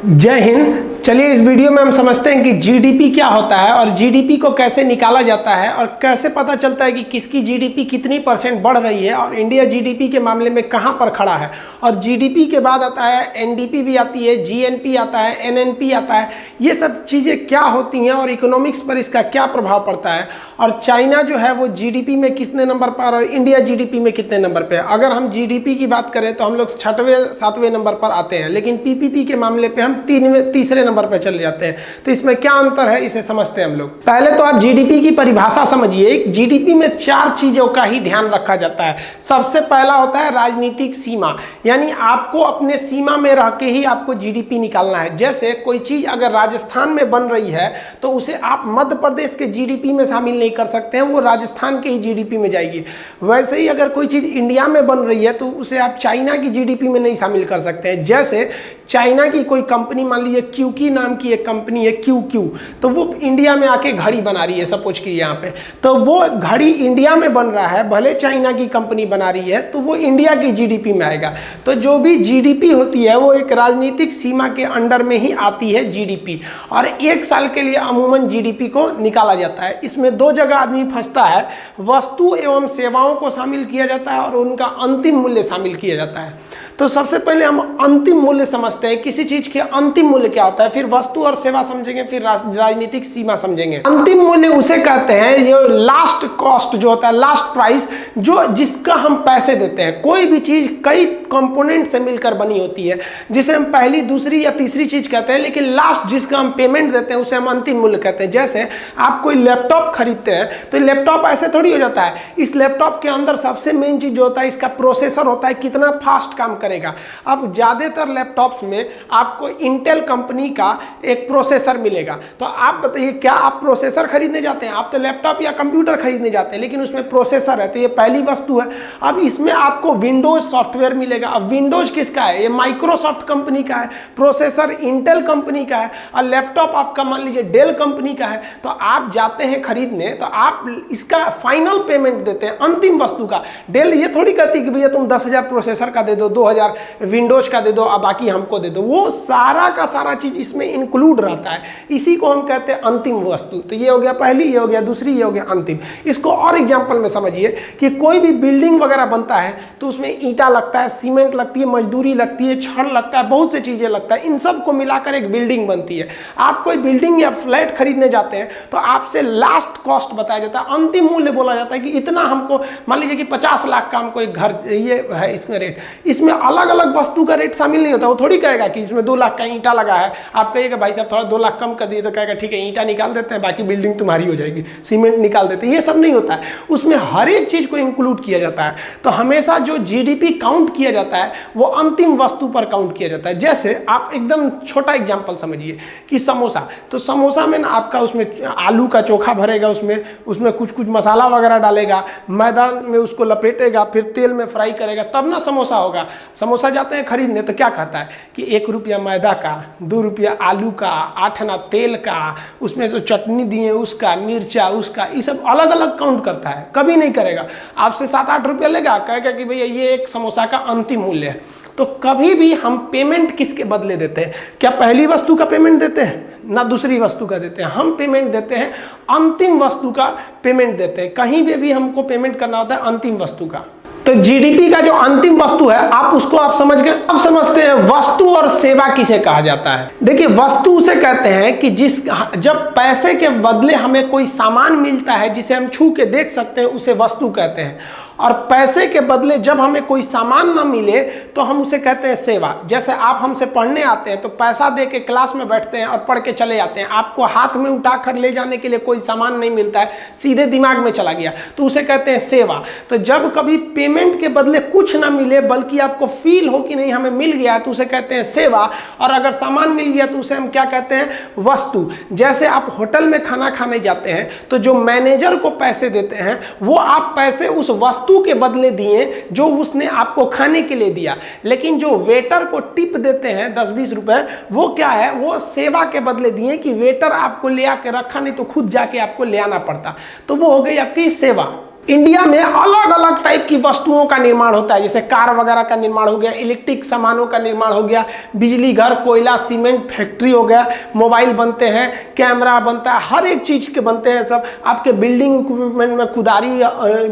जय हिंद। चलिए इस वीडियो में हम समझते हैं कि जीडीपी क्या होता है और जीडीपी को कैसे निकाला जाता है और कैसे पता चलता है कि किसकी जीडीपी कितनी % बढ़ रही है और इंडिया जीडीपी के मामले में कहां पर खड़ा है। और जीडीपी के बाद आता है एनडीपी भी आती है, जीएनपी आता है, एनएनपी आता है। ये सब चीज़ें क्या होती हैं और इकोनॉमिक्स पर इसका क्या प्रभाव पड़ता है और चाइना जो है वो जीडीपी में कितने नंबर पर और इंडिया जीडीपी में कितने नंबर पर। अगर हम जीडीपी की बात करें तो हम लोग 6वें 7वें नंबर पर आते हैं, लेकिन पीपीपी के मामले पे हम तीसरे नंबर पर चले जाते हैं। तो इसमें क्या अंतर है इसे समझते हैं हम लोग। पहले तो आप जीडीपी की परिभाषा समझिए। जीडीपी में 4 चीजों का ही ध्यान रखा जाता है। सबसे पहला होता है राजनीतिक सीमा, यानी आपको अपने सीमा में रह के ही आपको जीडीपी निकालना है। जैसे कोई चीज अगर राजस्थान में बन रही है तो उसे आप मध्य प्रदेश के जीडीपी में शामिल नहीं कर सकते हैं, वो राजस्थान के ही जीडीपी में जाएगी। वैसे ही अगर कोई चीज इंडिया में बन रही है तो उसे आप चाइना की जीडीपी में नहीं शामिल कर सकते हैं। जैसे चाइना की कोई कंपनी, मान लीजिए क्यूकी नाम की एक कंपनी है क्यू, तो वो इंडिया में आके घड़ी बना रही है, सपोज की यहाँ पे, तो वो घड़ी इंडिया में बन रहा है, भले चाइना की कंपनी बना रही है, तो वो इंडिया की जीडीपी में आएगा। तो जो भी जीडीपी होती है वो एक राजनीतिक सीमा के अंडर में ही आती है जीडीपी, और 1 साल के लिए अमूमन जीडीपी को निकाला जाता है। इसमें 2 जगह आदमी फंसता है, वस्तु एवं सेवाओं को शामिल किया जाता है और उनका अंतिम मूल्य शामिल किया जाता है। तो सबसे पहले हम अंतिम मूल्य समझते हैं, किसी चीज के अंतिम मूल्य क्या होता है, फिर वस्तु और सेवा समझेंगे, फिर राजनीतिक सीमा समझेंगे। अंतिम मूल्य उसे कहते हैं, ये लास्ट कॉस्ट जो होता है, लास्ट प्राइस, जो जिसका हम पैसे देते हैं। कोई भी चीज कई कंपोनेंट से मिलकर बनी होती है, जिसे हम पहली, दूसरी या तीसरी चीज कहते हैं, लेकिन लास्ट जिसका हम पेमेंट देते हैं उसे हम अंतिम मूल्य कहते हैं। जैसे आप कोई लैपटॉप खरीदते हैं तो लैपटॉप ऐसे थोड़ी हो जाता है। इस लैपटॉप के अंदर सबसे मेन चीज जो होता है, इसका प्रोसेसर होता है, कितना फास्ट काम करेगा। अब ज्यादातर लैपटॉप्स में आपको इंटेल कंपनी का एक प्रोसेसर मिलेगा। तो आप बताइए, क्या आप प्रोसेसर खरीदने जाते हैं? आप तो लैपटॉप या कंप्यूटर खरीदने जाते हैं, लेकिन उसमें प्रोसेसर है, तो ये पहली वस्तु है। अब इसमें आपको विंडोज सॉफ्टवेयर मिलेगा। अब विंडोज किसका है? ये माइक्रोसॉफ्ट कंपनी का है। प्रोसेसर इंटेल कंपनी का है और लैपटॉप आपका मान लीजिए डेल कंपनी का है। तो आप जाते हैं खरीदने, तो आप इसका फाइनल पेमेंट देते हैं, अंतिम वस्तु का। डेल ये थोड़ी कहती कि भैया तुम 10,000 प्रोसेसर का दे दो, 2,000 विंडोज का दे दो, अब बाकी हमको दे दो। वो सारा का सारा चीज इसमें इंक्लूड रहता है। इसी को हम कहते हैं अंतिम वस्तु। तो ये हो गया पहली, ये हो गया दूसरी, ये हो गया अंतिम। इसको और एग्जांपल में समझिए कि कोई भी बिल्डिंग वगैरह बनता है तो उसमें ईंटा लगता है, सीमेंट लगती है, मजदूरी लगती है, छड़ लगता है, बहुत सी चीजें लगता है। इन सब को मिलाकर एक बिल्डिंग बनती है। आप कोई बिल्डिंग या फ्लैट खरीदने जाते हैं तो आपसे लास्ट कॉस्ट बताया जाता है, अंतिम मूल्य बोला जाता है कि इतना हमको, मान लीजिए कि 50 लाख का हमको एक घर ये है, इसमें रेट, इसमें अलग अलग वस्तु का रेट शामिल नहीं होता। वो थोड़ी कहेगा कि इसमें 2 लाख का ईंटा लगा है, आप कहिएगा भाई साहब थोड़ा 2 लाख कम कर दिए, तो कहेगा ठीक है ईंटा निकाल देते हैं, बाकी बिल्डिंग तुम्हारी हो जाएगी, सीमेंट निकाल देते हैं। ये सब नहीं होता है, उसमें हर एक चीज को इंक्लूड किया जाता है। तो हमेशा जो जीडीपी काउंट किया जाता है वो अंतिम वस्तु पर काउंट किया जाता है। जैसे आप एकदम छोटा एग्जाम्पल समझिए कि समोसा, तो समोसा में ना आपका उसमें आलू का चोखा भरेगा, उसमें कुछ मसाला वगैरह डालेगा, मैदा में उसको लपेटेगा, फिर तेल में फ्राई करेगा, तब ना समोसा होगा। समोसा जाते हैं खरीदने तो क्या कहता है कि 1 रुपया मैदा का, 2 रुपया आलू का, 8 आना तेल का, उसमें जो चटनी दिए उसका, मिर्चा उसका, ये सब अलग अलग काउंट करता है। कभी नहीं करेगा आपसे 7-8 रुपया लेगा, कहेगा कि भैया ये एक समोसा का अंतिम मूल्य है। तो कभी भी हम पेमेंट किसके बदले देते हैं? क्या पहली वस्तु का पेमेंट देते हैं? ना दूसरी वस्तु का देते हैं। हम पेमेंट देते हैं अंतिम वस्तु का पेमेंट देते हैं। कहीं भी हमको पेमेंट करना होता है अंतिम वस्तु का। तो जीडीपी का जो अंतिम वस्तु है आप समझ गए। अब समझते हैं वस्तु और सेवा किसे कहा जाता है। देखिए वस्तु उसे कहते हैं कि जब पैसे के बदले हमें कोई सामान मिलता है जिसे हम छू के देख सकते हैं, उसे वस्तु कहते हैं। और पैसे के बदले जब हमें कोई सामान ना मिले तो हम उसे कहते हैं सेवा। जैसे आप हमसे पढ़ने आते हैं तो पैसा दे के क्लास में बैठते हैं और पढ़ के चले जाते हैं, आपको हाथ में उठाकर ले जाने के लिए कोई सामान नहीं मिलता है, सीधे दिमाग में चला गया, तो उसे कहते हैं सेवा। तो जब कभी पेमेंट के बदले कुछ ना मिले बल्कि आपको फील हो कि नहीं हमें मिल गया, तो उसे कहते हैं सेवा। और अगर सामान मिल गया तो उसे हम क्या कहते हैं? वस्तु। जैसे आप होटल में खाना खाने जाते हैं तो जो मैनेजर को पैसे देते हैं वो आप पैसे उस वस्तु के बदले दिए जो उसने आपको खाने के लिए दिया, लेकिन जो वेटर को टिप देते हैं 10-20 रुपए, वो क्या है? वो सेवा के बदले दिए कि वेटर आपको ले आके रखा, नहीं तो खुद जाके आपको ले आना पड़ता। तो वो हो गई आपकी सेवा। इंडिया में अलग अलग टाइप की वस्तुओं का निर्माण होता है, जैसे कार वगैरह का निर्माण हो गया, इलेक्ट्रिक सामानों का निर्माण हो गया, बिजली घर, कोयला, सीमेंट फैक्ट्री हो गया, मोबाइल बनते हैं, कैमरा बनता है, हर एक चीज के बनते हैं सब। आपके बिल्डिंग इक्विपमेंट में कुदारी,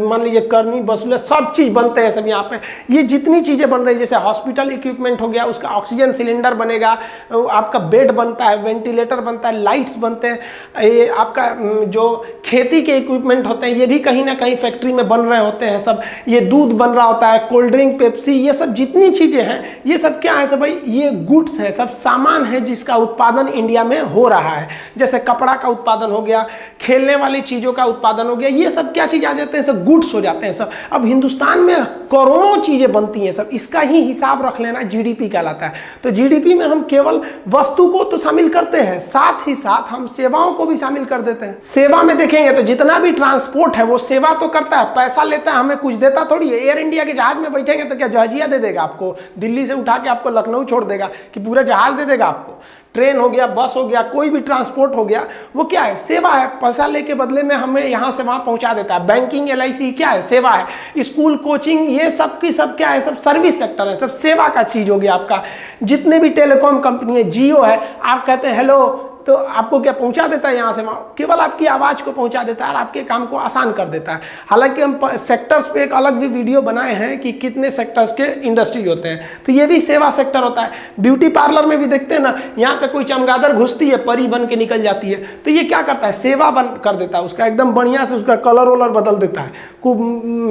मान लीजिए करनी, बसूले, सब चीज बनते हैं सब यहाँ पे। ये जितनी चीजें बन रही है, जैसे हॉस्पिटल इक्विपमेंट हो गया, उसका ऑक्सीजन सिलेंडर बनेगा, आपका बेड बनता है, वेंटिलेटर बनता है, लाइट्स बनते हैं, ये आपका जो खेती के इक्विपमेंट होते हैं ये भी कहीं ना कहीं फैक्ट्री में बन रहे होते हैं सब। ये दूध बन रहा होता है, कोल्ड ड्रिंक, पेप्सी, ये सब जितनी चीजें हैं ये सब क्या है सब भाई, ये गुड्स है, सब सामान है जिसका उत्पादन इंडिया में हो रहा है। जैसे कपड़ा का उत्पादन हो गया, खेलने वाली चीजों का उत्पादन हो गया, ये सब क्या चीज आ जाते हैं, सब गुड्स हो जाते हैं सब। अब हिंदुस्तान में करोड़ों चीजें बनती हैं सब, इसका ही हिसाब रख लेना जीडीपी कहलाता है। तो जीडीपी में हम केवल वस्तु को तो शामिल करते हैं, साथ ही साथ हम सेवाओं को भी शामिल कर देते हैं। सेवा में देखेंगे तो जितना भी ट्रांसपोर्ट है वो सेवा तो करता है, पैसा लेता है, हमें कुछ देता थोड़ी है। एयर इंडिया के जहाज में बैठेंगे तो क्या जहाजिया दे देगा आपको, दिल्ली से उठा के आपको लखनऊ छोड़ देगा कि पूरा जहाज दे देगा आपको। ट्रेन हो गया, बस हो गया, कोई भी ट्रांसपोर्ट हो गया, वो क्या है, सेवा है। पैसा लेके बदले में हमें यहाँ से वहाँ पहुँचा देता है। बैंकिंग, LIC क्या है, सेवा है। स्कूल, कोचिंग, ये सब की सब क्या है, सब सर्विस सेक्टर है, सब सेवा का चीज हो गया आपका। जितने भी टेलीकॉम कंपनी है, जियो है, आप कहते हैं हेलो तो आपको क्या पहुंचा देता है यहाँ से वहाँ, केवल आपकी आवाज़ को पहुंचा देता है और आपके काम को आसान कर देता है। हालांकि हम सेक्टर्स पे एक अलग भी वीडियो बनाए हैं कि कितने सेक्टर्स के इंडस्ट्री होते हैं, तो ये भी सेवा सेक्टर होता है। ब्यूटी पार्लर में भी देखते हैं ना, यहाँ पे कोई चमगादड़ घुसती है, परी बन के निकल जाती है, तो ये क्या करता है, सेवा बन कर देता है उसका, एकदम बढ़िया से उसका कलर वलर बदल देता है, खूब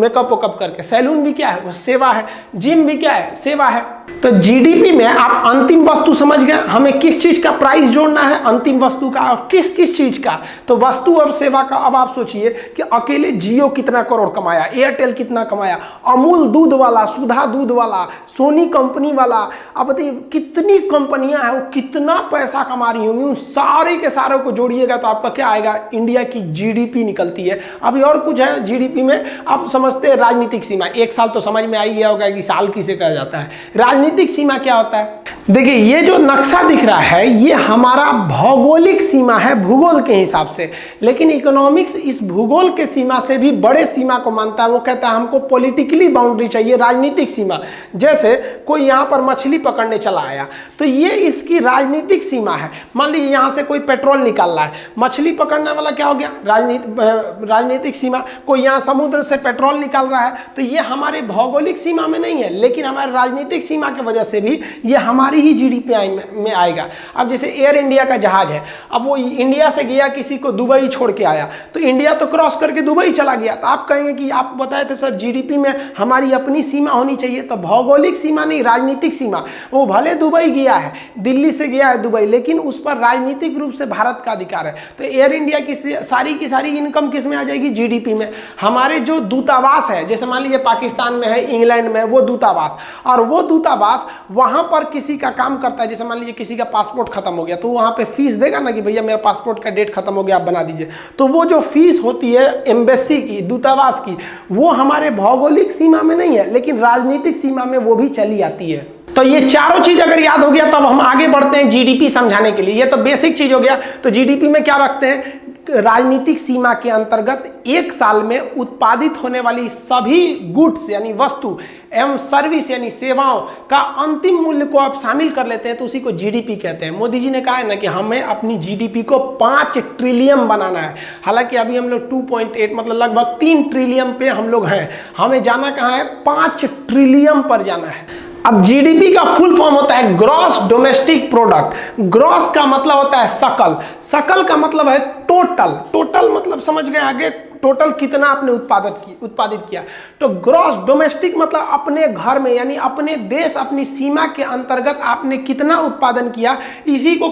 मेकअप वेकअप करके। सैलून भी क्या है, वो सेवा है। जिम भी क्या है, सेवा है। तो जीडीपी में आप अंतिम वस्तु समझ गए, हमें किस चीज का प्राइस जोड़ना है, अंतिम वस्तु का, और किस किस चीज का। तो वस्तु और सेवा का अब आप सोचिए कि अकेले जियो कितना करोड़ कमाया, एयरटेल कितना कमाया, अमूल दूध वाला, सुधा दूध वाला, सोनी कंपनी वाला, अब बताइए कितनी कंपनियां हैं, वो कितना पैसा कमा रही होंगी। उन सारे के सारे को जोड़िएगा तो आपका क्या आएगा, इंडिया की जीडीपी निकलती है। अभी और कुछ है जीडीपी में, आप समझते हैं राजनीतिक सीमा, एक साल तो समझ में आ ही गया होगा कि साल किसे कहा जाता है। राजनीतिक सीमा क्या होता है, देखिए ये जो नक्शा दिख रहा है ये हमारा भौगोलिक सीमा है, भूगोल के हिसाब से। लेकिन इकोनॉमिक्स इस भूगोल के सीमा से भी बड़े सीमा को मानता है, वो कहता है हमको पॉलिटिकली बाउंड्री चाहिए, राजनीतिक सीमा। जैसे कोई यहाँ पर मछली पकड़ने चला आया तो ये इसकी राजनीतिक सीमा है। मान लीजिए यहाँ से कोई पेट्रोल निकाल रहा है, मछली पकड़ने वाला क्या हो गया, राजनीतिक सीमा। कोई यहाँ समुद्र से पेट्रोल निकाल रहा है तो ये हमारे भौगोलिक सीमा में नहीं है, लेकिन हमारे राजनीतिक सीमा की वजह से भी ये हमारी ही जीडीपी में आएगा। अब जैसे एयर इंडिया का जहाज है, अब वो इंडिया से गया, किसी को दुबई छोड़ के आया, तो इंडिया तो क्रॉस करके दुबई चला गया, तो आप कहेंगे कि आप बताए थे सर जीडीपी में हमारी अपनी सीमा होनी चाहिए। तो भौगोलिक सीमा नहीं, राजनीतिक सीमा। वो भले दुबई गया है, दिल्ली से गया है दुबई, लेकिन उस पर राजनीतिक रूप से भारत का अधिकार है। तो एयर इंडिया की सारी इनकम किस में आ जाएगी, जीडीपी में। हमारे जो दूतावास है, जैसे मान लीजिए पाकिस्तान में है, इंग्लैंड में, वो दूतावास, और वो दूतावास वहां पर किसी का काम करता है। जैसे मान लीजिए किसी का पासपोर्ट खत्म हो गया तो वहां पे फीस देगा ना कि भैया मेरा पासपोर्ट का डेट खत्म हो गया, आप बना दीजिए। तो वो जो फीस होती है एम्बेसी की, दूतावास की, वो हमारे भौगोलिक सीमा में नहीं है, लेकिन राजनीतिक सीमा में वो भी चली आती है। तो ये चारों चीज अगर याद हो गया तब हम आगे बढ़ते हैं जीडीपी समझाने के लिए। ये तो बेसिक चीज हो गया। तो जीडीपी में क्या रखते हैं, राजनीतिक सीमा के अंतर्गत एक साल में उत्पादित होने वाली सभी गुड्स यानी वस्तु एवं सर्विस यानी सेवाओं का अंतिम मूल्य को आप शामिल कर लेते हैं तो उसी को जीडीपी कहते हैं। मोदी जी ने कहा है ना कि हमें अपनी जीडीपी को 5 ट्रिलियन बनाना है। हालांकि अभी हम लोग 2.8 मतलब लगभग 3 ट्रिलियन पे हम लोग हैं, हमें जाना कहाँ है, 5 ट्रिलियन पर जाना है। अब जीडीपी का फुल फॉर्म होता है ग्रॉस डोमेस्टिक प्रोडक्ट। ग्रॉस का मतलब होता है सकल, सकल का मतलब है टोटल, टोटल मतलब समझ गए आगे, टोटल कितना आपने उत्पादित किया। तो ग्रॉस डोमेस्टिक मतलब अपने घर में यानी अपने देश, अपनी सीमा के अंतर्गत आपने कितना उत्पादन किया, इसी को